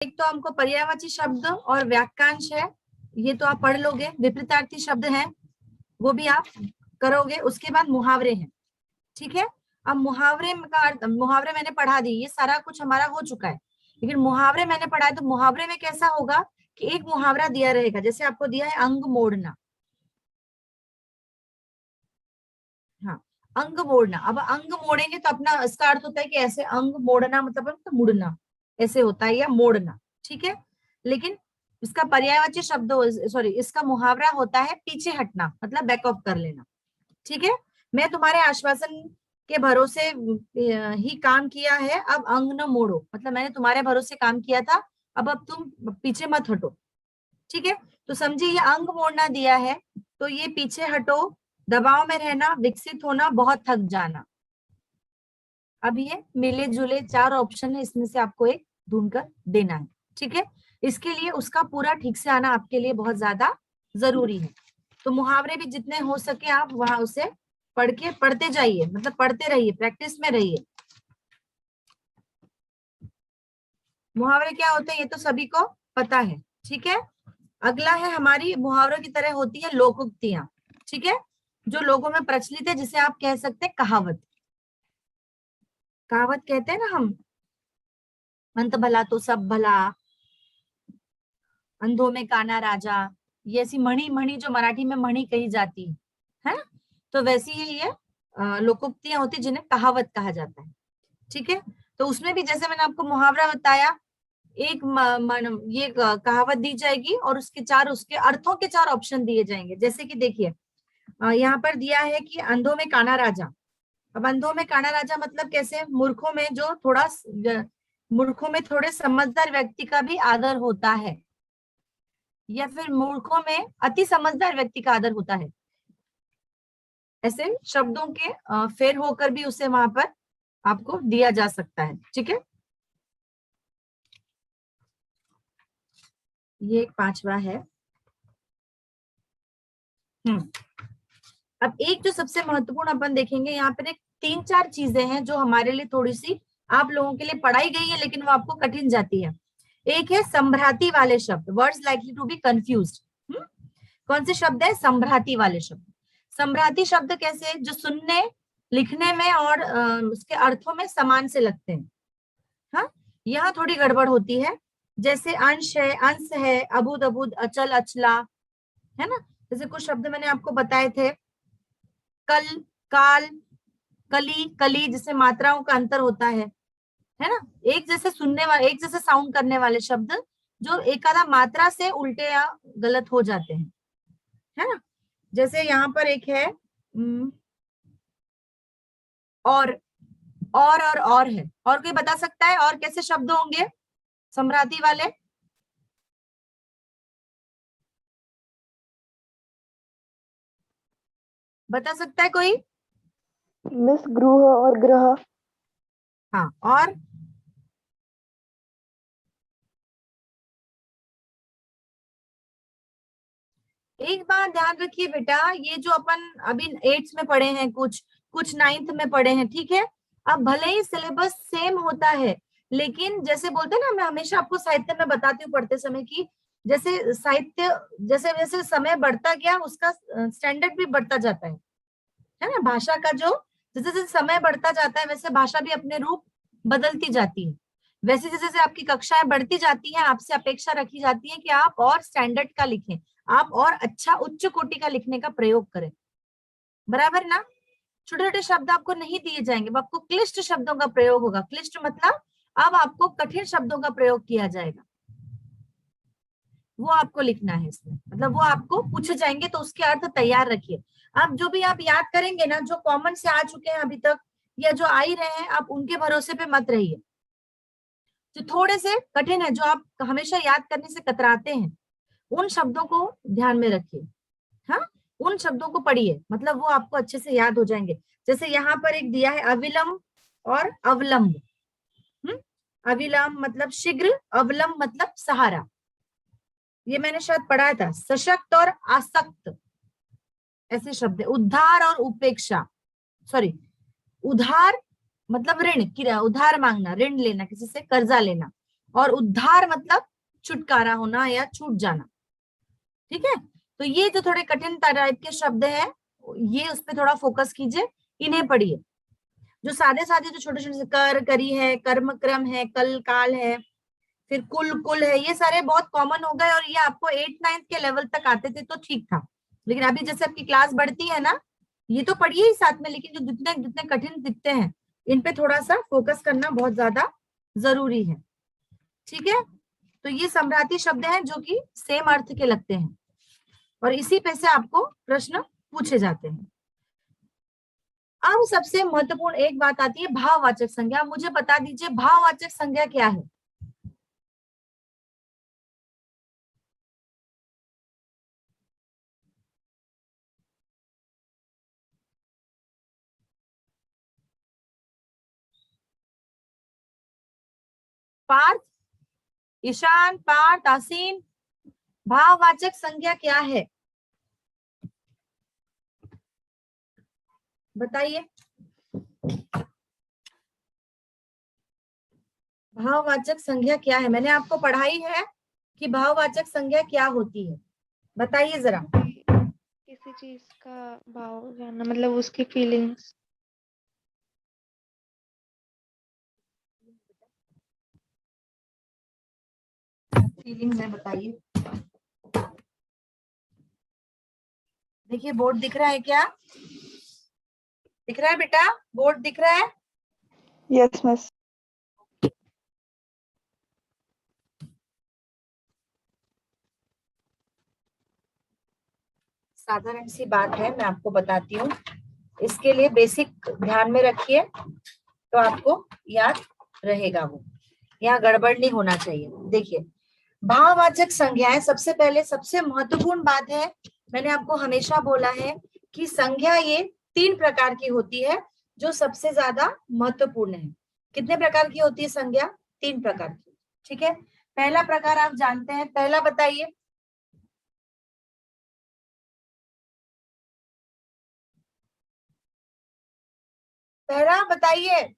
एक तो हमको पर्यायवाची शब्द और वाक्यांश है, ये तो आप पढ़ लोगे। विपरीतार्थी शब्द है, वो भी आप करोगे। उसके बाद मुहावरे हैं, ठीक है। अब मुहावरे का अर्थ, मुहावरे मैंने पढ़ा दी, ये सारा कुछ हमारा हो चुका है, लेकिन मुहावरे मैंने पढ़ा है। तो मुहावरे में कैसा होगा कि एक मुहावरा दिया रहेगा, जैसे आपको दिया है अंग मोड़ना। हाँ, अंग मोड़ना। अब अंग मोड़ेंगे तो अपना इसका अर्थ होता है कि ऐसे अंग मोड़ना मतलब तो मुड़ना ऐसे होता है, या मोड़ना, ठीक है। लेकिन इसका पर्यायवाची शब्द, सॉरी, इसका मुहावरा होता है पीछे हटना, मतलब बैक ऑफ कर लेना, ठीक है। मैं तुम्हारे आश्वासन के भरोसे ही काम किया है, अब अंग न मोड़ो, मतलब मैंने तुम्हारे भरोसे काम किया था, अब तुम पीछे मत हटो, ठीक है। तो समझिए ये अंग मोड़ना दिया है, तो ये पीछे हटो, दबाव में रहना, विकसित होना, बहुत थक जाना। अब ये मिले जुले 4 ऑप्शन है, इसमें से आपको एक ढूंढकर देना है, ठीक है। इसके लिए उसका पूरा ठीक से आना आपके लिए बहुत ज्यादा जरूरी है। तो मुहावरे भी जितने हो सके आप वहां उसे पढ़ते जाइए, मतलब पढ़ते रहिए, प्रैक्टिस में रहिए। मुहावरे क्या होते हैं ये तो सभी को पता है, ठीक है। अगला है हमारी मुहावरों की तरह होती है लोकोक्तियां, ठीक है, जो लोगों में प्रचलित है, जिसे आप कह सकते हैं कहावत। कहावत कहते हैं ना हम, अंत भला तो सब भला, अंधों में काना राजा, ये ऐसी मणि मणि जो मराठी में मणि कही जाती है ना, तो वैसी ही ये लोकोक्तियां होती जिन्हें कहावत कहा जाता है, ठीक है। तो उसमें भी जैसे मैंने आपको मुहावरा बताया, एक ये कहावत दी जाएगी और उसके 4 उसके अर्थों के 4 ऑप्शन दिए जाएंगे। जैसे कि देखिए यहाँ पर दिया है कि अंधों में काना राजा। अब अंधों में काना राजा मतलब कैसे, मूर्खों में जो थोड़ा मूर्खों में थोड़े समझदार व्यक्ति का भी आदर होता है, या फिर मूर्खों में अति समझदार व्यक्ति का आदर होता है। ऐसे शब्दों के फेर होकर भी उसे वहां पर आपको दिया जा सकता है, ठीक है। ये एक 5वां है। अब एक जो सबसे महत्वपूर्ण अपन देखेंगे, यहाँ पर एक 3-4 चीजें हैं जो हमारे लिए थोड़ी सी आप लोगों के लिए पढ़ाई गई है, लेकिन वो आपको कठिन जाती है। एक है संभ्राती वाले शब्द, words likely to be confused. कौन से शब्द है? संभ्राती वाले शब्द। संभ्राती शब्द कैसे, जो सुनने लिखने में और उसके अर्थों में समान से लगते हैं। हाँ, यहाँ थोड़ी गड़बड़ होती है। जैसे अंश है, अंश है, अबुद अबुद, अचल अचला, है ना। जैसे कुछ शब्द मैंने आपको बताए थे, कल, काल, कली, कली, जिससे मात्राओं का अंतर होता है ना। एक जैसे सुनने वाले, एक जैसे साउंड करने वाले शब्द जो एक आधा मात्रा से उल्टे या गलत हो जाते हैं, है ना। जैसे यहाँ पर एक है और और है। और कोई बता सकता है और कैसे शब्द होंगे सम्राती वाले? बता सकता है कोई? मिस गृह और ग्रह। हाँ, और एक बात ध्यान रखिए बेटा, ये जो अपन अभी 8th में पढ़े हैं, कुछ कुछ 9th में पढ़े हैं, ठीक है। अब भले ही सिलेबस सेम होता है, लेकिन जैसे बोलते हैं ना, मैं हमेशा आपको साहित्य में बताती हूँ पढ़ते समय की, जैसे साहित्य जैसे जैसे समय बढ़ता गया उसका स्टैंडर्ड भी बढ़ता जाता है ना। भाषा का जो जैसे जैसे समय बढ़ता जाता है वैसे भाषा भी अपने रूप बदलती जाती है। वैसे जैसे जैसे आपकी कक्षाएं बढ़ती जाती हैं, आपसे अपेक्षा रखी जाती है कि आप और स्टैंडर्ड का लिखें, आप और अच्छा उच्च कोटि का लिखने का प्रयोग करें, बराबर ना। छोटे छोटे शब्द आपको नहीं दिए जाएंगे, आपको क्लिष्ट शब्दों का प्रयोग होगा। क्लिष्ट मतलब अब आपको कठिन शब्दों का प्रयोग किया जाएगा, वो आपको लिखना है इसमें, मतलब वो आपको पूछे जाएंगे तो उसके अर्थ तैयार रखिए। अब जो भी आप याद करेंगे ना, जो कॉमन से आ चुके हैं अभी तक या जो आ ही रहे हैं, आप उनके भरोसे पे मत रहिए। जो थोड़े से कठिन है, जो आप हमेशा याद करने से कतराते हैं, उन शब्दों को ध्यान में रखिए। हाँ, उन शब्दों को पढ़िए, मतलब वो आपको अच्छे से याद हो जाएंगे। जैसे यहाँ पर एक दिया है अविलंब और अवलंब। अविलंब मतलब शीघ्र, अवलंब मतलब सहारा। ये मैंने शायद पढ़ा था, सशक्त और आसक्त ऐसे शब्द है। उद्धार और उपेक्षा, सॉरी, उधार मतलब ऋण, उधार मांगना, ऋण लेना, किसी से कर्जा लेना, और उद्धार मतलब छुटकारा होना या छूट जाना। ठीक है, तो ये जो थोड़े कठिन टाइप के शब्द हैं, ये उस पर थोड़ा फोकस कीजिए, इन्हें पढ़िए। जो सादे सादे जो छोटे छोटे कर, करी है, कर्म, क्रम है, कल, काल है, फिर कुल, कुल है, ये सारे बहुत कॉमन हो गए और ये आपको 8th 9th के लेवल तक आते थे तो ठीक था। लेकिन अभी जैसे आपकी क्लास बढ़ती है ना, ये तो पढ़िए ही साथ में, लेकिन जो जितने जितने कठिन दिखते हैं इन पे थोड़ा सा फोकस करना बहुत ज्यादा जरूरी है। ठीक है, तो ये सम्राती शब्द हैं जो कि सेम अर्थ के लगते हैं और इसी पे से आपको प्रश्न पूछे जाते हैं। अब सबसे महत्वपूर्ण एक बात आती है भाववाचक संज्ञा। मुझे बता दीजिए भाववाचक संज्ञा क्या है? पार्थ, ईशान, पार्थ, आसीन, भाववाचक संज्ञा क्या है बताइए। भाववाचक संज्ञा क्या है? मैंने आपको पढ़ाई है कि भाववाचक संज्ञा क्या होती है, बताइए जरा। किसी चीज का भाव जानना, मतलब उसकी फीलिंग्स। फीलिंग्स है, बताइए। देखिए बोर्ड दिख रहा है क्या? दिख रहा है बेटा? बोर्ड दिख रहा है? Yes miss. साधारण सी बात है, मैं आपको बताती हूँ। इसके लिए बेसिक ध्यान में रखिए तो आपको याद रहेगा वो, यहाँ गड़बड़ नहीं होना चाहिए। देखिए भाववाचक संज्ञाएं, सबसे पहले सबसे महत्वपूर्ण बात है, मैंने आपको हमेशा बोला है कि संज्ञा ये 3 प्रकार की होती है जो सबसे ज्यादा महत्वपूर्ण है। कितने प्रकार की होती है संज्ञा? 3 प्रकार की। ठीक है, पहला प्रकार आप जानते हैं, पहला बताइए। पहला बताइए।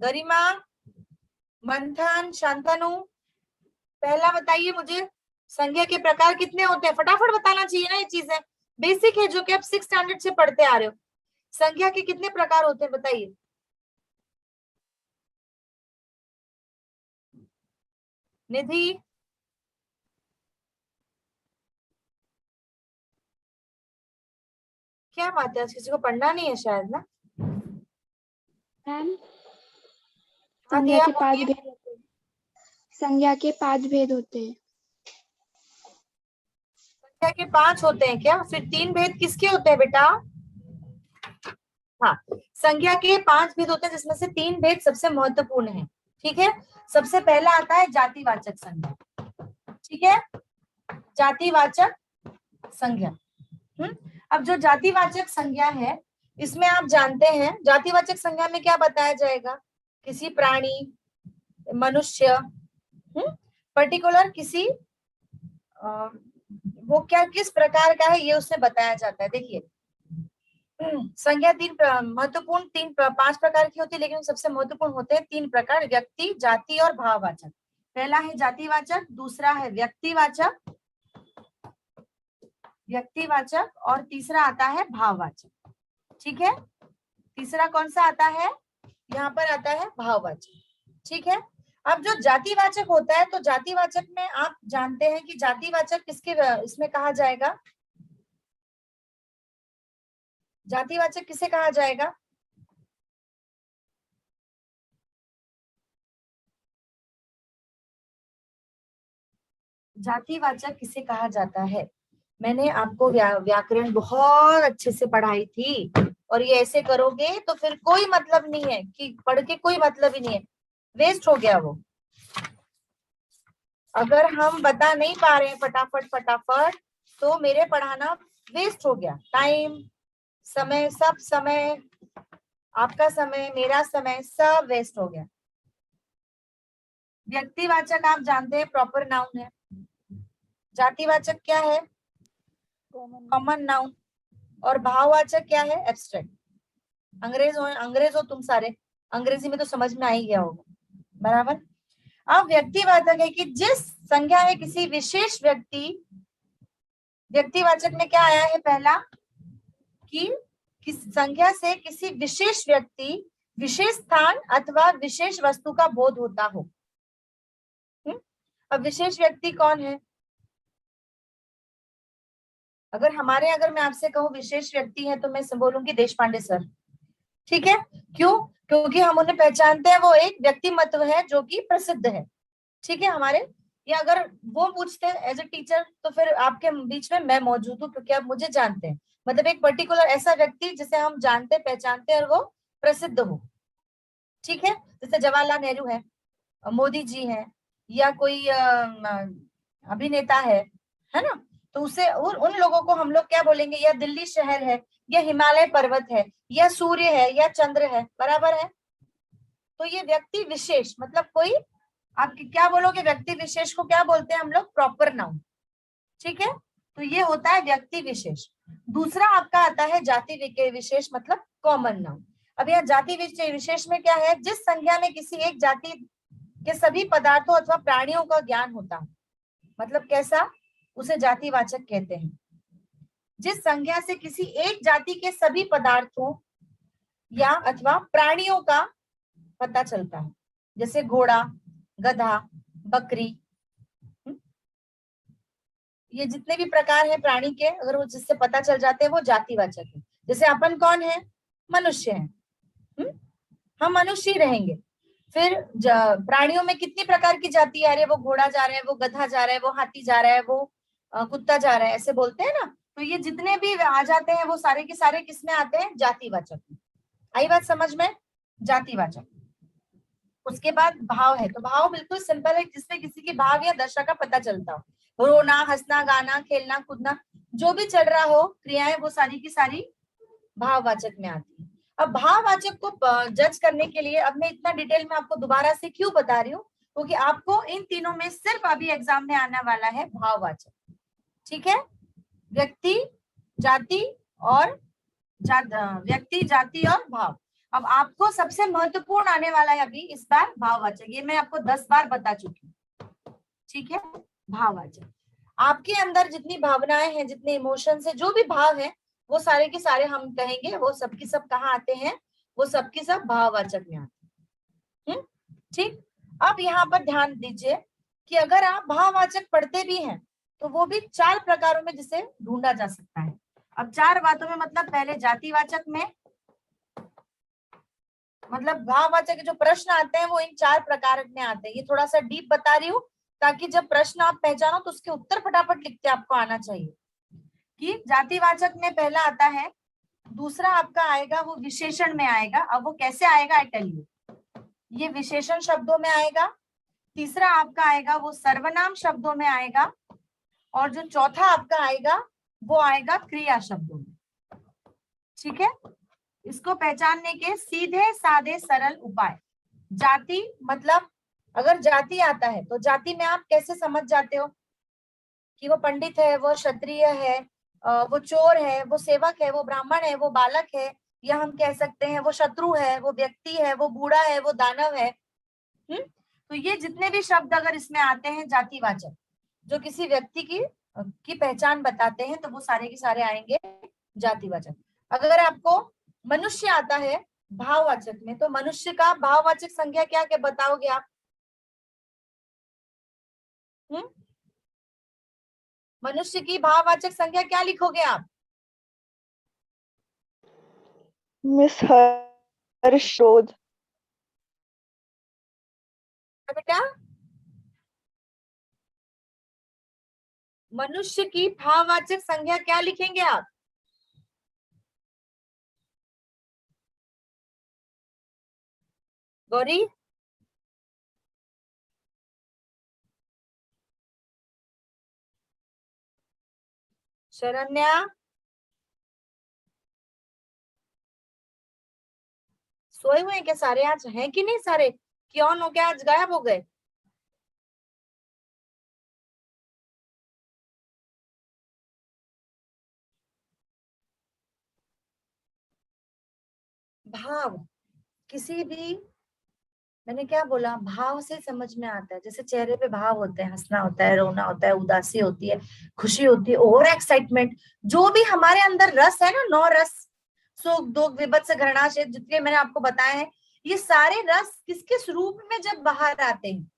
गरिमा, मंथन, शांतनु, पहला बताइए मुझे, संज्ञा के प्रकार कितने होते हैं? फटाफट बताना चाहिए ना, ये चीज है बेसिक है जो कि आप 6th स्टैंडर्ड से पढ़ते आ रहे हो। संज्ञा के कितने प्रकार होते हैं बताइए। निधि, क्या बात है, आज किसी को पढ़ना नहीं है शायद ना? मैम, हाँ संज्ञा दिया, के 5 बोलिए। भेद होते हैं। संज्ञा के 5 भेद होते हैं। संज्ञा के 5 होते हैं क्या? फिर 3 भेद किसके होते हैं बेटा? हाँ, संज्ञा के 5 भेद होते हैं जिसमें से 3 भेद सबसे महत्वपूर्ण है। ठीक है, सबसे पहला आता है जातिवाचक संज्ञा। ठीक है, जातिवाचक संज्ञा। अब जो जातिवाचक संज्ञा है, इसमें आप जानते हैं जातिवाचक संज्ञा में क्या बताया जाएगा? किसी प्राणी, मनुष्य, पर्टिकुलर किसी वो क्या किस प्रकार का है ये उससे बताया जाता है। देखिए संज्ञा महत्वपूर्ण 5 प्रकार की होती है, लेकिन सबसे महत्वपूर्ण होते हैं 3 प्रकार: व्यक्ति, जाति और भाववाचक। पहला है जातिवाचक, दूसरा है व्यक्तिवाचक, व्यक्तिवाचक, और तीसरा आता है भाववाचक। ठीक है, तीसरा कौन सा आता है? यहाँ पर आता है भाववाचक। ठीक है, अब जो जातिवाचक होता है, तो जातिवाचक में आप जानते हैं कि जातिवाचक किसके इसमें कहा जाएगा? जातिवाचक किसे कहा जाएगा? जातिवाचक किसे कहा जाता है? मैंने आपको व्याकरण बहुत अच्छे से पढ़ाई थी, और ये ऐसे करोगे तो फिर कोई मतलब नहीं है, कि पढ़ के कोई मतलब ही नहीं है, वेस्ट हो गया वो। अगर हम बता नहीं पा रहे हैं फटाफट फटाफट, तो मेरे पढ़ाना वेस्ट हो गया, टाइम, समय, सब समय, आपका समय, मेरा समय, सब वेस्ट हो गया। व्यक्तिवाचक आप जानते हैं प्रॉपर नाउन है। जातिवाचक क्या है? Common noun. और भाववाचक क्या है? एब्स्ट्रैक्ट। अंग्रेज हो तुम सारे, अंग्रेजी में तो समझ में आ ही गया होगा, बराबर। अब व्यक्तिवाचक है कि जिस संज्ञा में किसी विशेष व्यक्तिवाचक में क्या आया है? पहला कि किस संज्ञा से किसी विशेष व्यक्ति, विशेष स्थान अथवा विशेष वस्तु का बोध होता हो। अब विशेष व्यक्ति कौन है? अगर मैं आपसे कहूँ विशेष व्यक्ति है तो मैं बोलूंगी देश पांडे सर, ठीक है। क्यों? क्योंकि हम उन्हें पहचानते हैं, वो एक व्यक्तिमत्व है जो कि प्रसिद्ध है, ठीक है हमारे। या अगर वो पूछते हैं एज ए टीचर तो फिर आपके बीच में मैं मौजूद हूँ क्योंकि आप मुझे जानते हैं। मतलब एक पर्टिकुलर ऐसा व्यक्ति जिसे हम जानते पहचानते हैं और वो प्रसिद्ध हो, ठीक है। जैसे जवाहरलाल नेहरू है, मोदी जी है, या कोई अभिनेता है ना। तो उसे उन लोगों को हम लोग क्या बोलेंगे? या दिल्ली शहर है, या हिमालय पर्वत है, या सूर्य है, या चंद्र है, बराबर है। तो ये व्यक्ति विशेष मतलब कोई, आप क्या बोलोगे? व्यक्ति विशेष को क्या बोलते हैं हम लोग? प्रॉपर नाउन, ठीक है। तो ये होता है व्यक्ति विशेष। दूसरा आपका आता है जाति विशेष मतलब कॉमन नाउन। अब यहाँ जाति विशेष में क्या है? जिस संज्ञा में किसी एक जाति के सभी पदार्थों अथवा प्राणियों का ज्ञान होता है। मतलब कैसा? उसे जातिवाचक कहते हैं। जिस संज्ञा से किसी एक जाति के सभी पदार्थों या अथवा प्राणियों का पता चलता है, जैसे घोड़ा, गधा, बकरी, ये जितने भी प्रकार हैं प्राणी के, अगर वो जिससे पता चल जाते हैं वो जातिवाचक है। जैसे अपन कौन है? मनुष्य है, हम मनुष्य ही रहेंगे। फिर प्राणियों में कितनी प्रकार की जाति आ रही है? वो घोड़ा जा रहा है, वो गधा जा रहा है, वो हाथी जा रहा है, वो कुत्ता जा रहा है, ऐसे बोलते हैं ना। तो ये जितने भी आ जाते हैं वो सारे के सारे किसमें आते हैं? जातिवाचक में। आई बात समझ में? जातिवाचक। उसके बाद भाव है, तो भाव बिल्कुल सिंपल है, जिससे किसी की भाव या दशा का पता चलता हो। रोना, हंसना, गाना, खेलना, कूदना, जो भी चल रहा हो क्रियाएं, वो सारी की सारी भाववाचक में आती है। अब भाववाचक को जज करने के लिए अब मैं इतना डिटेल में आपको दोबारा से क्यों बता रही हूँ? क्योंकि आपको इन तीनों में सिर्फ अभी एग्जाम में आने वाला है भाववाचक, ठीक है। व्यक्ति, जाति और व्यक्ति, जाति और भाव। अब आपको सबसे महत्वपूर्ण आने वाला है अभी इस बार भाववाचक। ये मैं आपको 10 बार बता चुकी हूँ, ठीक है। भाववाचक आपके अंदर जितनी भावनाएं हैं, जितने इमोशंस है, जो भी भाव है, वो सारे के सारे हम कहेंगे वो सबकी सब कहाँ आते हैं? वो सबकी सब भाववाचक में आते हैं, ठीक। अब यहाँ पर ध्यान दीजिए कि अगर आप भाववाचक पढ़ते भी हैं तो वो भी 4 प्रकारों में जिसे ढूंढा जा सकता है। अब 4 बातों में मतलब पहले जातिवाचक में, मतलब भाववाचक के जो प्रश्न आते हैं वो इन 4 प्रकार में आते हैं। ये थोड़ा सा डीप बता रही हूँ ताकि जब प्रश्न आप पहचानो तो उसके उत्तर फटाफट लिखते आपको आना चाहिए। कि जातिवाचक में पहला आता है, दूसरा आपका आएगा वो विशेषण में आएगा। अब वो कैसे आएगा? I tell you. ये विशेषण शब्दों में आएगा। तीसरा आपका आएगा वो सर्वनाम शब्दों में आएगा। और जो चौथा आपका आएगा वो आएगा क्रिया शब्दों में, ठीक है। इसको पहचानने के सीधे साधे सरल उपाय। जाति मतलब अगर जाति आता है तो जाति में आप कैसे समझ जाते हो कि वो पंडित है, वो क्षत्रिय है, वो चोर है, वो सेवक है, वो ब्राह्मण है, वो बालक है, या हम कह सकते हैं वो शत्रु है, वो व्यक्ति है, वो बूढ़ा है, वो दानव है। तो ये जितने भी शब्द अगर इसमें आते हैं जातिवाचक, जो किसी व्यक्ति की पहचान बताते हैं, तो वो सारे के सारे आएंगे जातिवाचक। अगर आपको मनुष्य आता है भाववाचक में, तो मनुष्य का भाववाचक संज्ञा क्या क्या बताओगे आप? मनुष्य की भाववाचक संज्ञा क्या लिखोगे आप? मिस हर्षोद। बेटा मनुष्य की भाववाचक संज्ञा क्या लिखेंगे आप? गौरी, शरण्या, सोए हुए हैं क्या सारे? आज हैं कि नहीं सारे? क्यों हो क्या आज गायब हो गए? भाव किसी भी, मैंने क्या बोला, भाव से समझ में आता है। जैसे चेहरे पे भाव होते हैं, हंसना होता है, रोना होता है, उदासी होती है, खुशी होती है, ओवर एक्साइटमेंट, जो भी हमारे अंदर रस है ना, 9 रस, सुख दुख विभत्स घृणा जितने मैंने आपको बताए हैं, ये सारे रस किसके स्वरूप में जब बाहर आते हैं,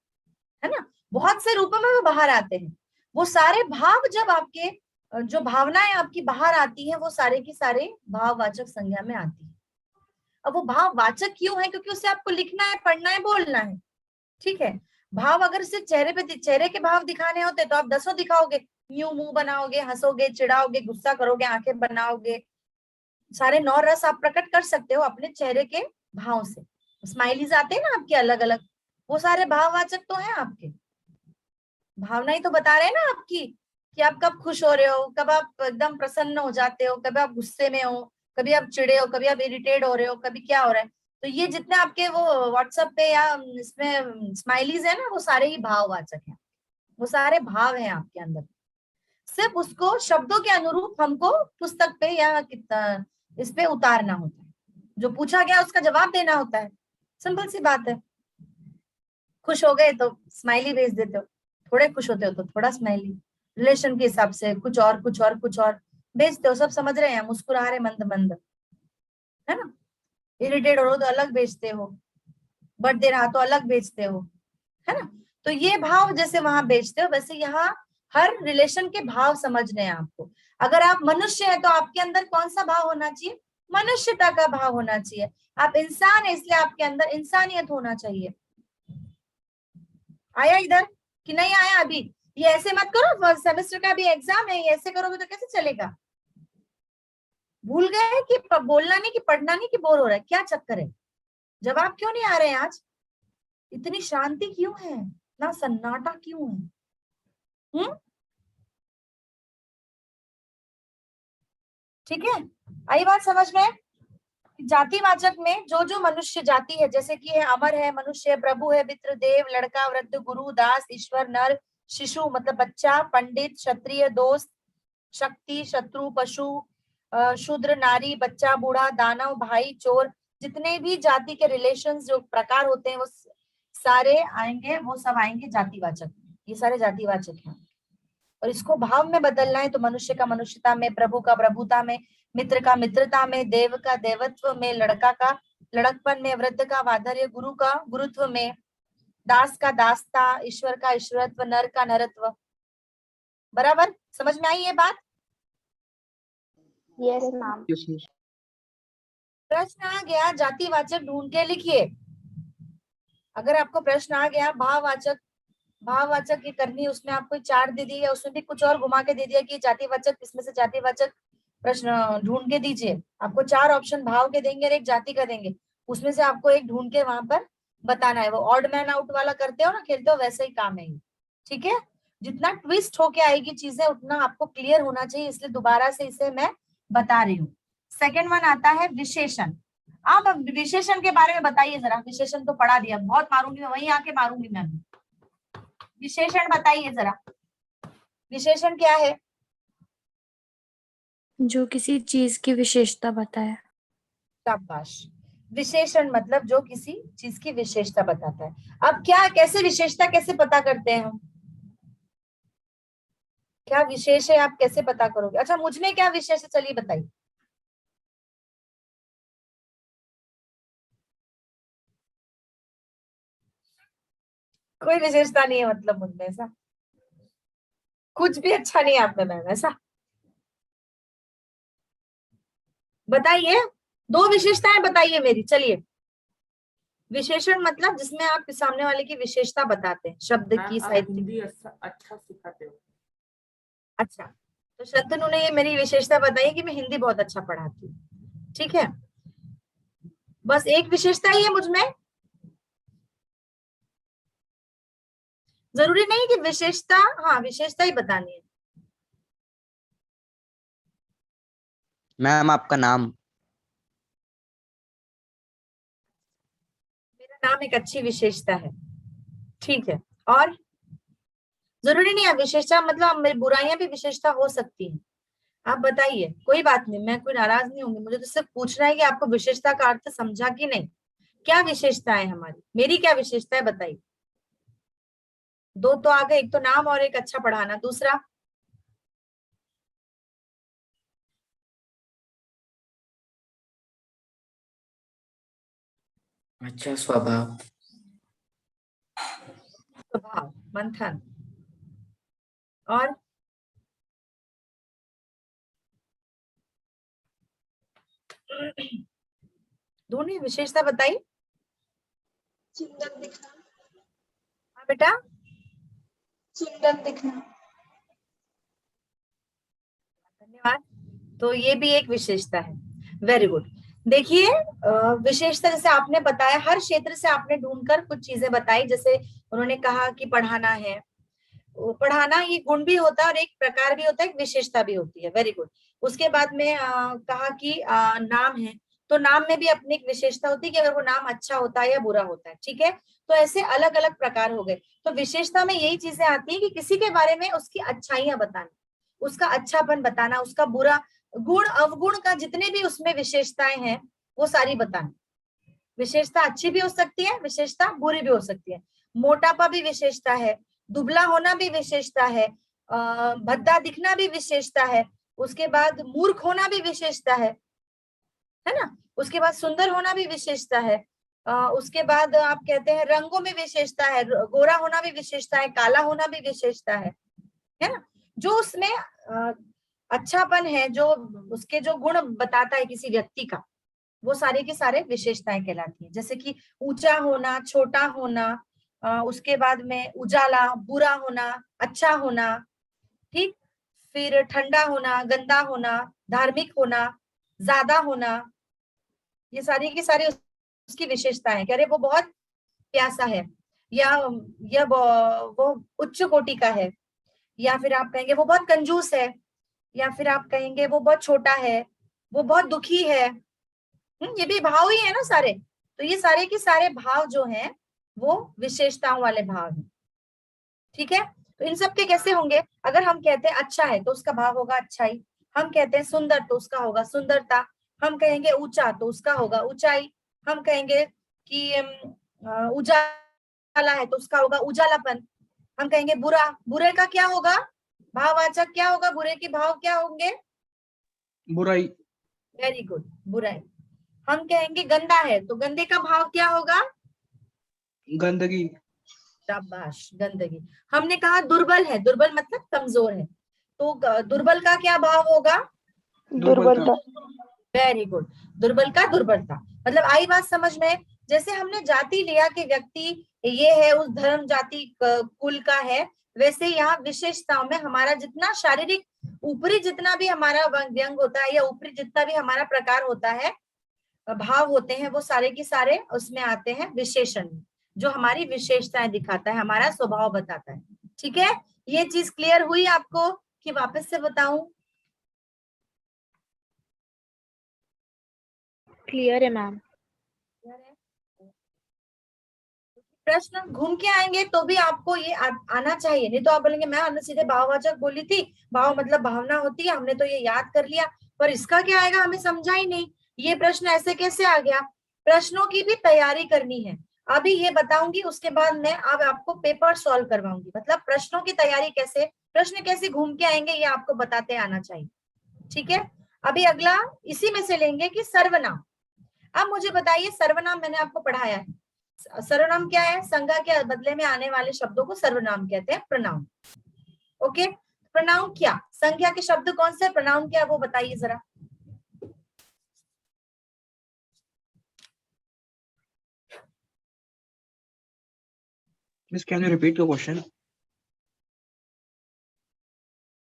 है ना, बहुत से रूपों में वो बाहर आते हैं। वो सारे भाव जब आपके, जो भावनाएं आपकी बाहर आती है, वो सारे की सारे भाववाचक संज्ञा में आती है। अब वो भाववाचक क्यों है? क्योंकि उसे आपको लिखना है, पढ़ना है, बोलना है, ठीक है। भाव अगर सिर्फ चेहरे पे, चेहरे के भाव दिखाने होते तो आप 10 दिखाओगे, यूं मुंह बनाओगे, हंसोगे, चिढ़ाओगे, गुस्सा करोगे, आंखें बनाओगे, सारे 9 रस आप प्रकट कर सकते हो अपने चेहरे के भाव से। स्माइलीज आते हैं ना आपके अलग अलग, वो सारे भाववाचक तो हैं आपके। भावना ही तो बता रहे हैं ना आपकी, कि आप कब खुश हो रहे हो, कब आप एकदम प्रसन्न हो जाते हो, कभी आप गुस्से में हो, कभी आप चिड़े हो, कभी आप इरिटेट हो रहे हो, कभी क्या हो रहा है। तो ये जितने आपके वो व्हाट्सएप पे या इसमें स्माइलीज है ना, वो सारे ही भाववाचक हैं, वो सारे भाव हैं आपके अंदर। सिर्फ उसको शब्दों के अनुरूप हमको पुस्तक पे या इस पे उतारना होता है, जो पूछा गया उसका जवाब देना होता है। सिंपल सी बात है। खुश हो गए तो स्माइली भेज देते हो, थोड़े खुश होते हो तो थोड़ा स्माइली, रिलेशन के हिसाब से कुछ और कुछ और कुछ और भेजते हो। सब समझ रहे हैं, मुस्कुरा रहे मंद मंद, है ना। इरिटेट हो रहे हो तो अलग भेजते हो, बर्थडे रहा तो अलग भेजते हो, है ना। तो ये भाव जैसे वहां बेचते हो, वैसे यहाँ हर रिलेशन के भाव समझने हैं आपको। अगर आप मनुष्य है तो आपके अंदर कौन सा भाव होना चाहिए? मनुष्यता का भाव होना चाहिए। आप इंसान है इसलिए आपके अंदर इंसानियत होना चाहिए। आया इधर कि नहीं आया? अभी ये ऐसे मत करो, फर्स्ट सेमेस्टर का भी एग्जाम है, ये ऐसे करोगे तो कैसे चलेगा? भूल गए कि बोलना नहीं, कि पढ़ना नहीं, कि बोर हो रहा है? क्या चक्कर है? जवाब क्यों नहीं आ रहे हैं आज? इतनी शांति क्यों है? इतना सन्नाटा क्यों है? ठीक है, आई बात समझ में? जातिवाचक में जो जो मनुष्य जाति है, जैसे कि है अमर है, मनुष्य है, प्रभु है, मित्र, देव, लड़का, वृद्ध, गुरु, दास, ईश्वर, नर, शिशु मतलब बच्चा, पंडित, क्षत्रिय, दोस्त, शक्ति, शत्रु, पशु, शूद्र, नारी, बच्चा, बूढ़ा, दानव, भाई, चोर, जितने भी जाति के रिलेशंस जो प्रकार होते हैं वो सारे आएंगे, वो सब आएंगे जातिवाचक। ये सारे जातिवाचक हैं। और इसको भाव में बदलना है तो मनुष्य का मनुष्यता में, प्रभु का प्रभुता में, मित्र का मित्रता में, देव का देवत्व में, लड़का का लड़कपन में, वृद्ध का वाधर्य, गुरु का गुरुत्व में, दास का दासता, ईश्वर का ईश्वरत्व, नर का नरत्व। बराबर समझ में आई ये बात? Yes ma'am. प्रश्न आ गया जातिवाचक ढूंढ के लिखिए। अगर आपको प्रश्न आ गया भाववाचक, भाववाचक की करनी, उसमें आपको 4 दे दी है, उसमें भी कुछ और घुमा के दे दिया कि जातिवाचक, इसमें से जातिवाचक प्रश्न ढूंढ के दीजिए। आपको 4 ऑप्शन भाव के देंगे और एक जाति का देंगे, उसमें से आपको एक ढूंढ के वहां पर बताना है। वो ऑड मैन आउट वाला करते हो ना, खेलते हो, वैसे ही काम है ये। ठीक है, जितना ट्विस्ट होके आएगी चीजें उतना आपको क्लियर होना चाहिए, इसलिए दोबारा से इसे मैं बता रही हूँ। सेकेंड वन आता है विशेषण। आप अब विशेषण के बारे में बताइए जरा। विशेषण तो पढ़ा दिया, बहुत मारूंगी मैं, वहीं आके मारूंगी मैं। विशेषण बताइए जरा, विशेषण क्या है? जो किसी चीज की विशेषता बताए। शाबाश। विशेषण मतलब जो किसी चीज की विशेषता बताता है। अब क्या, कैसे विशेषता कैसे पता करते हैं हम? क्या विशेष है आप कैसे पता करोगे? अच्छा, मुझ में क्या विशेष है, चलिए बताइए। कोई विशेषता नहीं है मतलब मुझ में, ऐसा कुछ भी अच्छा नहीं है आप में मैम, ऐसा बताइए। 2 विशेषताएं बताइए मेरी, चलिए। विशेषण मतलब जिसमें आप सामने वाले की विशेषता बताते हैं, शब्द की, साहित्य की। अच्छा सिखाते हो। अच्छा, तो शंतनु ने ये मेरी विशेषता बताई कि मैं हिंदी बहुत अच्छा पढ़ाती हूँ। ठीक है, बस एक विशेषता ही है मुझ में। जरूरी नहीं कि विशेषता, हाँ विशेषता ही बतानी है। मैम आपका नाम? मेरा नाम एक अच्छी विशेषता है। ठीक है, और जरूरी नहीं है विशेषता मतलब मेरी बुराइयां भी विशेषता हो सकती हैं। आप बताइए, कोई बात नहीं, मैं कोई नाराज नहीं होंगी, मुझे तो सिर्फ पूछना है कि आपको विशेषता का अर्थ समझा कि नहीं। क्या विशेषता है हमारी, मेरी क्या विशेषता है बताइए। दो तो आ गए, एक तो नाम और एक अच्छा पढ़ाना, दूसरा अच्छा स्वभाव। स्वभाव, मंथन। और दोनों विशेषता बताइए। सुंदर दिखना। हाँ बेटा, सुंदर दिखना। धन्यवाद। तो ये भी एक विशेषता है। Very good. देखिए विशेषता जैसे आपने बताया, हर क्षेत्र से आपने ढूंढकर कुछ चीजें बताई। जैसे उन्होंने कहा कि पढ़ाना है, वो पढ़ाना ये गुण भी होता है और एक प्रकार भी होता है, एक विशेषता भी होती है। Very good. उसके बाद में कहा कि नाम है, तो नाम में भी अपनी एक विशेषता होती है कि अगर वो नाम अच्छा होता है या बुरा होता है। ठीक है, तो ऐसे अलग अलग प्रकार हो गए। तो विशेषता में यही चीजें आती है कि किसी के बारे में उसकी अच्छाइयां बताना, उसका अच्छापन बताना, उसका बुरा गुण अवगुण का जितने भी उसमें विशेषताएं हैं वो सारी बताना। विशेषता अच्छी भी हो सकती है, विशेषता बुरी भी हो सकती है। मोटापा भी विशेषता है, दुबला होना भी विशेषता है, भद्दा दिखना भी विशेषता है, उसके बाद मूर्ख होना भी विशेषता है ना, उसके बाद सुंदर होना भी विशेषता है, उसके बाद आप कहते हैं रंगों में विशेषता है, गोरा होना भी विशेषता है, काला होना भी विशेषता है ना। जो उसमें अच्छापन है, जो उसके जो गुण बताता है किसी व्यक्ति का, वो सारे के सारे विशेषताएं कहलाती हैं। जैसे कि ऊंचा होना, छोटा होना, उसके बाद में उजाला, बुरा होना, अच्छा होना, ठीक, फिर ठंडा होना, गंदा होना, धार्मिक होना, ज्यादा होना, ये सारी की सारी उसकी विशेषता है। कह रहे वो बहुत प्यासा है, या यह वो उच्च कोटि का है, या फिर आप कहेंगे वो बहुत कंजूस है, या फिर आप कहेंगे वो बहुत छोटा है, वो बहुत दुखी है। ये भी भाव ही है ना सारे। तो ये सारे के सारे भाव जो हैं वो विशेषताओं वाले भाव हैं। ठीक है, तो इन सब के कैसे होंगे, अगर हम कहते हैं अच्छा है तो उसका भाव होगा अच्छाई, हम कहते हैं सुंदर तो उसका होगा सुंदरता, हम कहेंगे ऊंचा तो उसका होगा ऊंचाई, हम कहेंगे कि उजाला है तो उसका होगा उजालापन, हम कहेंगे बुरा, बुरे का क्या होगा, भाववाचक क्या होगा, बुरे के भाव क्या होंगे, बुराई। वेरी गुड, बुराई। हम कहेंगे गंदा है तो गंदे का भाव क्या होगा, गंदगी। शाबाश, गंदगी। हमने कहा दुर्बल है, दुर्बल मतलब कमजोर है, तो दुर्बल का क्या भाव होगा, दुर्बलता। वेरी गुड, दुर्बल का दुर्बलता। मतलब आई बात समझ में। जैसे हमने जाति लिया कि व्यक्ति ये है, उस धर्म जाति कुल का है, वैसे यहाँ विशेषताओं में हमारा जितना शारीरिक ऊपरी जितना भी हमारा व्यंग होता है, या ऊपरी जितना भी हमारा प्रकार होता है, भाव होते हैं, वो सारे के सारे उसमें आते हैं विशेषण में, जो हमारी विशेषताएं दिखाता है, हमारा स्वभाव बताता है। ठीक है, ये चीज क्लियर हुई आपको कि वापस से बताऊं। क्लियर है मैम। प्रश्न घूम के आएंगे तो भी आपको ये आना चाहिए, नहीं तो आप बोलेंगे मैं सीधे भाववाचक बोली थी, भाव मतलब भावना होती है, हमने तो ये याद कर लिया, पर इसका क्या आएगा हमें समझा ही नहीं, ये प्रश्न ऐसे कैसे आ गया। प्रश्नों की भी तैयारी करनी है, अभी ये बताऊंगी, उसके बाद मैं अब आपको पेपर सॉल्व करवाऊंगी। मतलब प्रश्नों की तैयारी कैसे, प्रश्न कैसे घूम के आएंगे, ये आपको बताते आना चाहिए। ठीक है, अभी अगला इसी में से लेंगे कि सर्वनाम। अब मुझे बताइए, सर्वनाम मैंने आपको पढ़ाया है, सर्वनाम क्या है, संज्ञा के बदले में आने वाले शब्दों को सर्वनाम कहते हैं, प्रोनाउन। ओके, प्रोनाउन क्या, संज्ञा के शब्द कौन से, प्रोनाउन क्या, वो बताइए जरा। Miss can you repeat your question?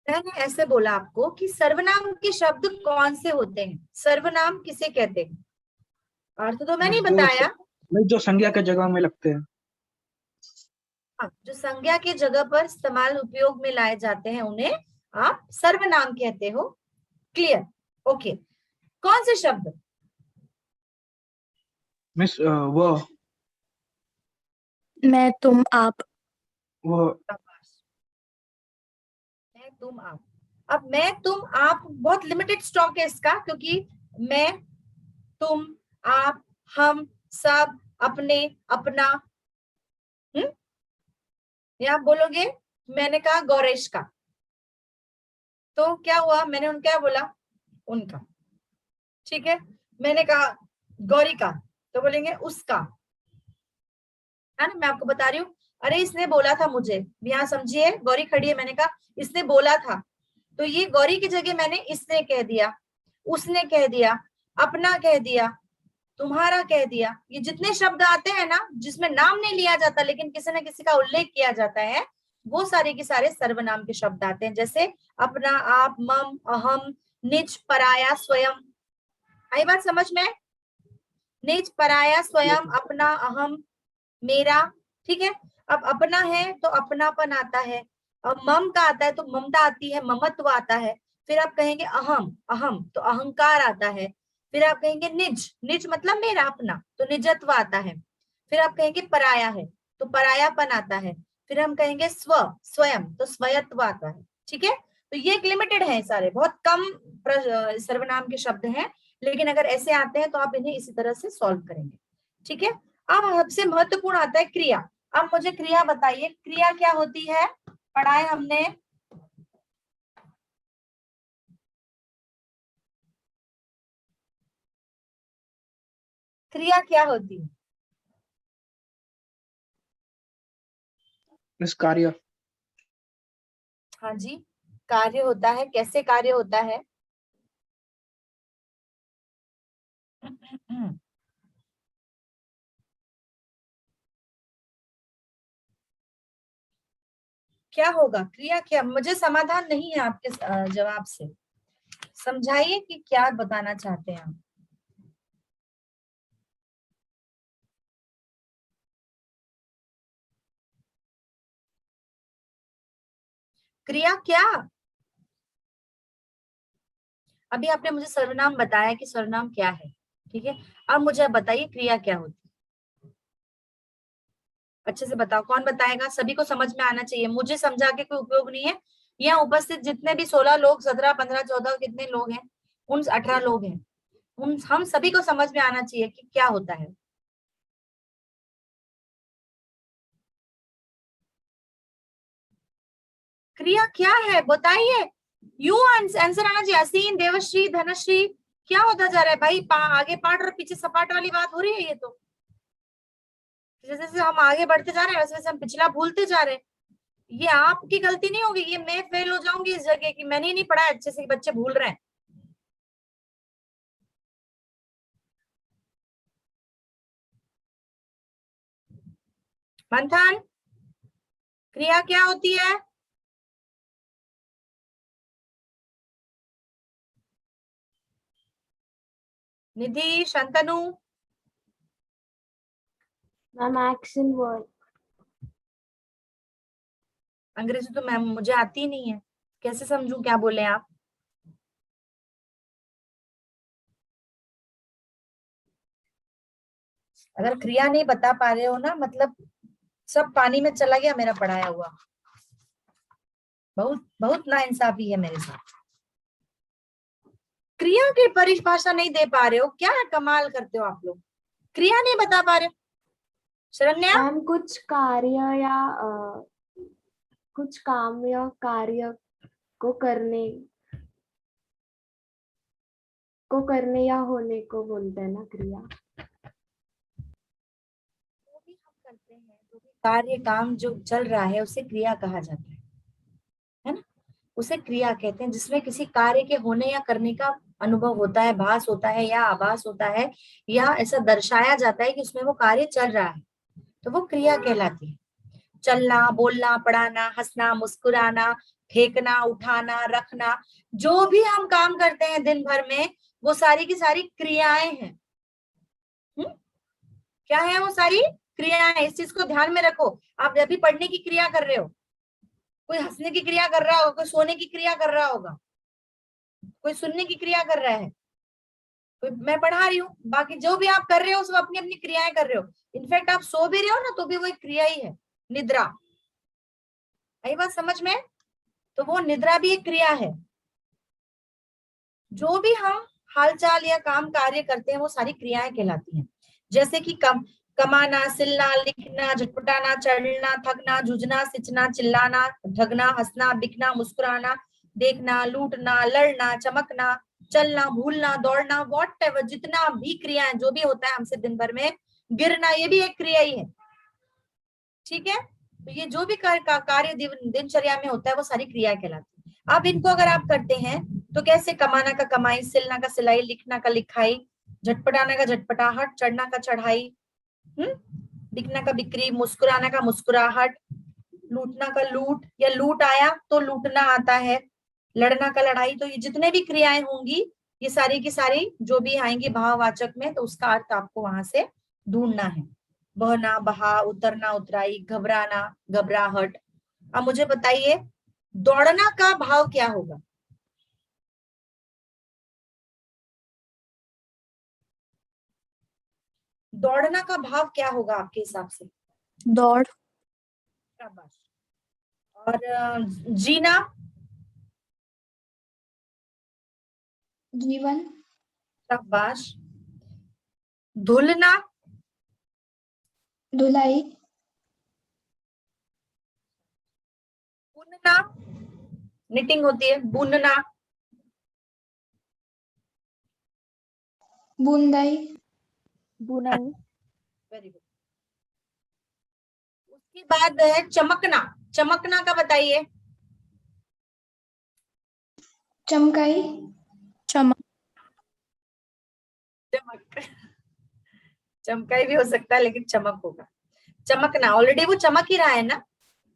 मैंने ऐसे बोला आपको कि सर्वनाम के शब्द कौन से होते हैं, सर्वनाम किसे कहते हैं, अर्थ तो मैं नहीं बताया। जो संज्ञा के जगह में लगते हैं। हाँ, जो संज्ञा के जगह पर इस्तेमाल उपयोग में लाए जाते हैं उन्हें आप सर्वनाम कहते हो। Clear, okay. कौन से शब्द, मिस वह, मैं, तुम, आप। वह, मैं, तुम, आप। अब मैं तुम आप बहुत लिमिटेड स्टॉक है इसका, क्योंकि मैं तुम आप हम सब अपने अपना। या आप बोलोगे मैंने कहा गौरेश का, तो क्या हुआ, मैंने उनका क्या बोला, उनका। ठीक है, मैंने कहा गौरी का, तो बोलेंगे उसका, है ना। मैं आपको बता रही हूँ, अरे इसने बोला था मुझे, यहाँ समझिए, गौरी खड़ी है, मैंने कहा इसने बोला था, तो ये गौरी की जगह मैंने इसने कह दिया, उसने कह दिया, अपना कह दिया, तुम्हारा कह दिया। ये जितने शब्द आते हैं ना जिसमें नाम नहीं लिया जाता लेकिन किसी न किसी का उल्लेख किया जाता है, वो सारे के सारे सर्वनाम के शब्द आते हैं। जैसे अपना, आप, मम, अहम, निज, पराया, स्वयं। आई बात समझ में? निज, पराया, स्वयं, अपना, अहम, मेरा। ठीक है, अब अपना है तो अपनापन आता है, अब मम का आता है तो ममता आती है, ममत्व आता है। फिर आप कहेंगे अहम, अहम तो अहंकार आता है। फिर आप कहेंगे निज, निज मतलब मेरा अपना, तो निजत्व आता है। फिर आप कहेंगे पराया है तो परायापन आता है। फिर हम कहेंगे स्व, स्वयं तो स्वयत्व आता है। ठीक है, तो ये एक लिमिटेड है, सारे बहुत कम सर्वनाम के शब्द हैं, लेकिन अगर ऐसे आते हैं तो आप इन्हें इसी तरह से सॉल्व करेंगे। ठीक है, अब सबसे महत्वपूर्ण आता है क्रिया। अब मुझे क्रिया बताइए, क्रिया क्या होती है, पढ़ा है हमने। क्रिया क्या होती है? मिस कार्य। हाँ जी, कार्य होता है। कैसे कार्य होता है? क्या होगा क्रिया? क्या, मुझे समाधान नहीं है आपके जवाब से, समझाइए कि क्या बताना चाहते हैं आप। क्रिया क्या? अभी आपने मुझे सर्वनाम बताया कि सर्वनाम क्या है, ठीक है, अब मुझे बताइए क्रिया क्या होती है। अच्छे से बताओ, कौन बताएगा? सभी को समझ में आना चाहिए, मुझे समझा के कोई उपयोग नहीं है। यहाँ उपस्थित जितने भी 16 लोग, 17, 15, 14 कितने लोग हैं, उन 18 लोग हैं, उन हम सभी को समझ में आना चाहिए कि क्या होता है। क्रिया क्या है बताइए, यू आंसर आना चाहिए। असीन, देवश्री, धनश्री, क्या होता जा रहा है भाई? आगे पाठ और पीछे सपाट वाली बात हो रही है ये तो। जैसे जैसे हम आगे बढ़ते जा रहे हैं वैसे वैसे हम पिछला भूलते जा रहे हैं। ये आपकी गलती नहीं होगी, ये मैं फेल हो जाऊंगी इस जगह की, मैंने ही नहीं पढ़ा अच्छे से, बच्चे भूल रहे हैं। मंथन, क्रिया क्या होती है? निधि, शंतनु, मैम एक्शन वर्ड। अंग्रेजी तो मैम मुझे आती ही नहीं है, कैसे समझूं क्या बोले आप? अगर क्रिया नहीं बता पा रहे हो ना, मतलब सब पानी में चला गया मेरा पढ़ाया हुआ। बहुत बहुत नाइंसाफी है मेरे साथ। क्रिया की परिभाषा नहीं दे पा रहे हो, क्या कमाल करते हो आप लोग, क्रिया नहीं बता पा रहे हो। शरण्या, मैम कुछ कार्य या कुछ काम या कार्य को करने या होने को बोलते हैं ना क्रिया। जो भी हम करते हैं, जो भी कार्य काम जो चल रहा है उसे क्रिया कहा जाता है ना, उसे क्रिया कहते हैं, जिसमें किसी कार्य के होने या करने का अनुभव होता है, भास होता है या आभास होता है, या ऐसा दर्शाया जाता है कि उसमें वो कार्य चल रहा है, तो वो क्रिया कहलाती है। चलना, बोलना, पढ़ाना, हंसना, मुस्कुराना, फेंकना, उठाना, रखना, जो भी हम काम करते हैं दिन भर में, वो सारी की सारी क्रियाएं हैं। क्या है? वो सारी क्रियाएं। इस चीज को ध्यान में रखो। आप जब भी पढ़ने की क्रिया कर रहे हो, कोई हंसने की क्रिया कर रहा होगा, कोई सोने की क्रिया कर रहा होगा, कोई सुनने की क्रिया कर रहा है, कोई मैं पढ़ा रही हूँ, बाकी जो भी आप कर रहे हो सब अपनी अपनी क्रियाएं कर रहे हो। इनफैक्ट आप सो भी रहे हो ना तो भी वो एक क्रिया ही है, निद्रा। आई बात समझ में? तो वो निद्रा भी एक क्रिया है। जो भी हम हालचाल या काम कार्य करते हैं वो सारी क्रियाएं कहलाती हैं। जैसे कि कमाना, सिलना, लिखना, झटपटाना, चढ़ना, थकना, जूझना, सिंचना, चिल्लाना, ढगना, हंसना, बिकना, मुस्कुराना, देखना, लूटना, लड़ना, चमकना, चलना, भूलना, दौड़ना, वॉट जितना भी क्रियाएं जो भी होता है हमसे दिन भर में, गिरना, ये भी एक क्रिया ही है। ठीक है, तो ये जो भी कार्य दिनचर्या में होता है वो सारी क्रिया कहलाती है। अब इनको अगर आप करते हैं तो कैसे, कमाना का कमाई, सिलना का सिलाई, लिखना का लिखाई, झटपटाना का झटपटाहट, चढ़ना का चढ़ाई, बिकना का बिक्री, मुस्कुराना का मुस्कुराहट, लूटना का लूट, या लूट आया तो लूटना आता है, लड़ना का लड़ाई। तो ये जितने भी क्रियाएं होंगी ये सारी की सारी जो भी आएंगी भाववाचक में, तो उसका अर्थ आपको वहां से ढूंढना है। बहना, बहा, उतरना, उतराई, घबराना, घबराहट। अब मुझे बताइए दौड़ना का भाव क्या होगा? दौड़ना का भाव क्या होगा आपके हिसाब से? दौड़। शाबाश। और जीना? जीवन। शाबाश। धुलना? धुलाई। बुनना? निटिंग होती है, बुनना। बूंदाई। बुनाई। Very good. उसके बाद है चमकना। चमकना का बताइए। चमकाई। चमक। चमक, चमकाई भी हो सकता है लेकिन चमक होगा। चमकना, ऑलरेडी वो चमक ही रहा है ना,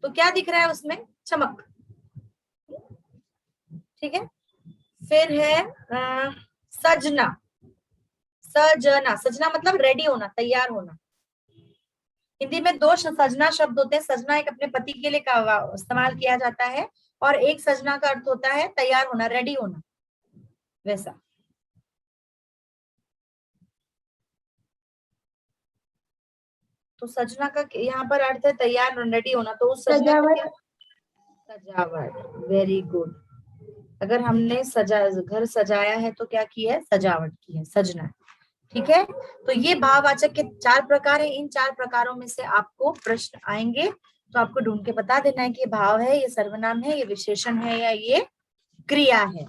तो क्या दिख रहा है उसमें? चमक। ठीक है, फिर है सजना। सजना, सजना मतलब रेडी होना, तैयार होना। हिंदी में दो सजना शब्द होते हैं। सजना एक अपने पति के लिए इस्तेमाल किया जाता है, और एक सजना का अर्थ होता है तैयार होना, रेडी होना, वैसा। तो सजना का यहाँ पर अर्थ है तैयार, रेडी होना। तो उस सजना का क्या? सजावट। Very good. अगर हमने घर सजाया है तो क्या की है? सजावट की है, सजना। ठीक है, तो ये भाववाचक के 4 प्रकार है। इन 4 प्रकारों में से आपको प्रश्न आएंगे, तो आपको ढूंढ के बता देना है कि ये भाव है, ये सर्वनाम है, ये विशेषण है, या ये क्रिया है।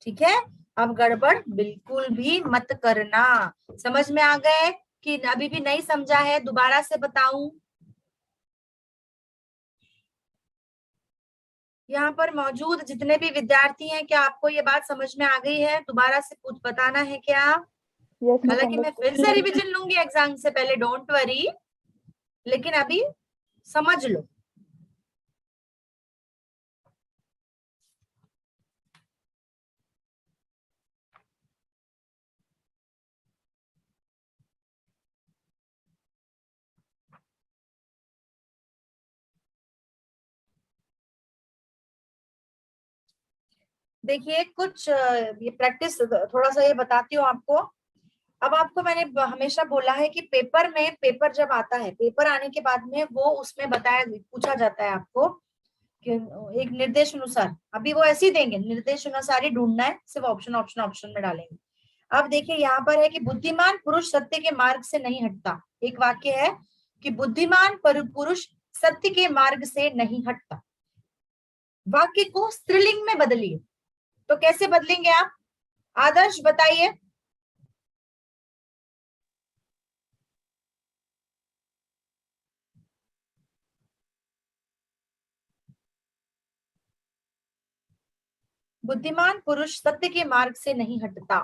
ठीक है, अब गड़बड़ बिल्कुल भी मत करना। समझ में आ गए कि अभी भी नहीं समझा है? दोबारा से बताऊं? यहाँ पर मौजूद जितने भी विद्यार्थी हैं, क्या आपको ये बात समझ में आ गई है? दोबारा से कुछ बताना है क्या? हालांकि मैं फिर से रिवीजन लूंगी एग्जाम से पहले, डोंट वरी, लेकिन अभी समझ लो। देखिए कुछ ये प्रैक्टिस थोड़ा सा ये बताती हूँ आपको। अब आपको मैंने हमेशा बोला है कि पेपर जब आता है, पेपर आने के बाद में वो उसमें पूछा जाता है आपको कि एक निर्देश अनुसार, अभी वो ऐसे ही देंगे, निर्देश अनुसार ही ढूंढना है, सिर्फ ऑप्शन ऑप्शन ऑप्शन में डालेंगे। अब देखिए यहाँ पर है कि बुद्धिमान पुरुष सत्य के मार्ग से नहीं हटता। एक वाक्य है कि बुद्धिमान पुरुष सत्य के मार्ग से नहीं हटता। वाक्य को स्त्रीलिंग में बदलिए, तो कैसे बदलेंगे आप? आदर्श बताइए। बुद्धिमान पुरुष सत्य के मार्ग से नहीं हटता।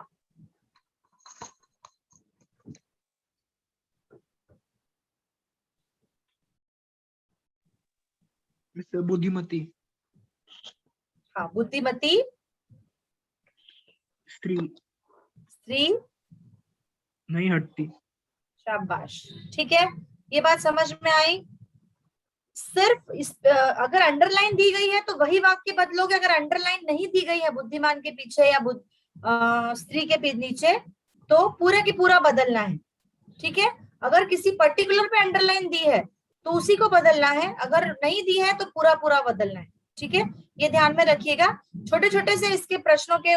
बुद्धिमती। हाँ, बुद्धिमती स्त्री नहीं हटती। शाबाश, ठीक है, ये बात समझ में आई। सिर्फ अगर अंडरलाइन दी गई है तो वही वाक्य बदलोगे। अगर अंडरलाइन नहीं दी गई है बुद्धिमान के पीछे या स्त्री के नीचे, तो पूरा की पूरा बदलना है। ठीक है, अगर किसी पर्टिकुलर पे अंडरलाइन दी है तो उसी को बदलना है, अगर नहीं दी है तो पूरा पूरा बदलना है। ठीक है, ये ध्यान में रखिएगा। छोटे छोटे से इसके प्रश्नों के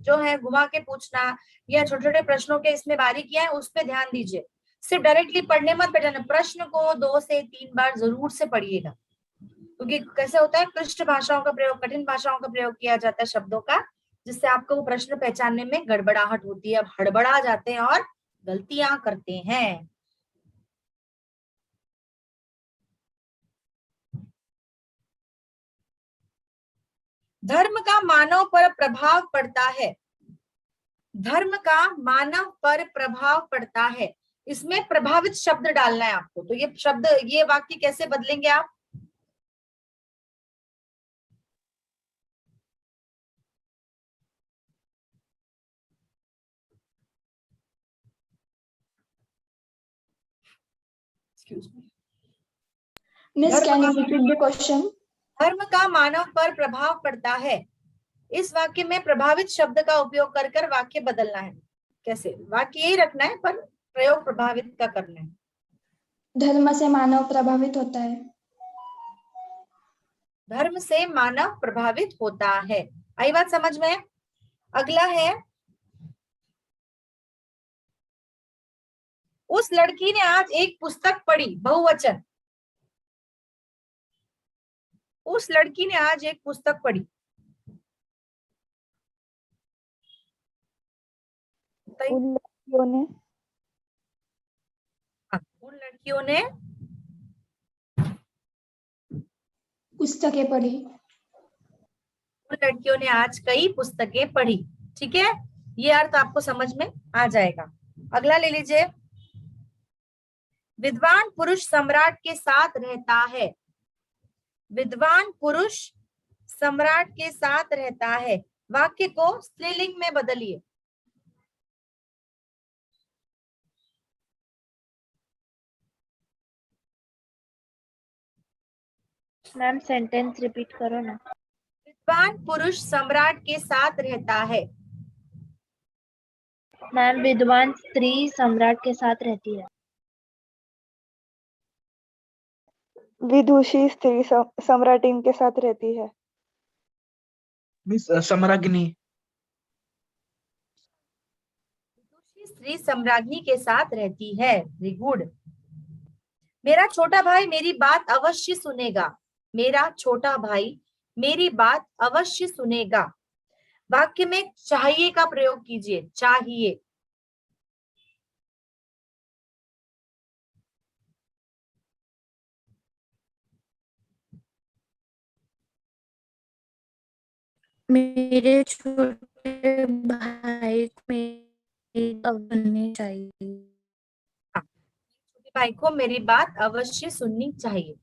जो है घुमा के पूछना या छोटे छोटे प्रश्नों के इसमें बारीकियां हैं उस पर ध्यान दीजिए। सिर्फ डायरेक्टली पढ़ने मत बैठना, प्रश्न को 2 से 3 बार जरूर से पढ़िएगा, क्योंकि कैसे होता है क्लिष्ट भाषाओं का प्रयोग, कठिन भाषाओं का प्रयोग किया जाता है शब्दों का, जिससे आपको वो प्रश्न पहचानने में गड़बड़ाहट होती है, अब हड़बड़ा जाते हैं और गलतियां करते हैं। धर्म का मानव पर प्रभाव पड़ता है, धर्म का मानव पर प्रभाव पड़ता है, इसमें प्रभावित शब्द डालना है आपको। तो ये शब्द, ये वाक्य कैसे बदलेंगे आप? Miss, can you repeat the question? धर्म का मानव पर प्रभाव पड़ता है, इस वाक्य में प्रभावित शब्द का उपयोग कर कर वाक्य बदलना है। कैसे? वाक्य यही रखना है पर प्रयोग प्रभावित का करना है। धर्म से मानव प्रभावित होता है। धर्म से मानव प्रभावित होता है। आई बात समझ में? अगला है, उस लड़की ने आज एक पुस्तक पढ़ी, बहुवचन। उस लड़की ने आज एक पुस्तक पढ़ी। उन लड़कियों ने उन लड़कियों ने पुस्तकें पढ़ी। उन लड़कियों ने आज कई पुस्तकें पढ़ी। ठीक है, ये अर्थ आपको समझ में आ जाएगा। अगला ले लीजिए, विद्वान पुरुष सम्राट के साथ रहता है। विद्वान पुरुष सम्राट के साथ रहता है, वाक्य को स्त्रीलिंग में बदलिए। मैम सेंटेंस रिपीट करो ना। विद्वान पुरुष सम्राट के साथ रहता है। मैम विद्वान स्त्री सम्राट के साथ रहती है। विदुषी स्त्री सम्राटिन के साथ रहती है। मिस सम्राज्ञी। स्त्री सम्राज्ञी के साथ रहती है। Very good. मेरा छोटा भाई मेरी बात अवश्य सुनेगा। मेरा छोटा भाई मेरी बात अवश्य सुनेगा, वाक्य में चाहिए का प्रयोग कीजिए। चाहिए। मेरे छोटे भाई को मेरी बात सुननी चाहिए। छोटे भाई को मेरी बात अवश्य सुननी चाहिए।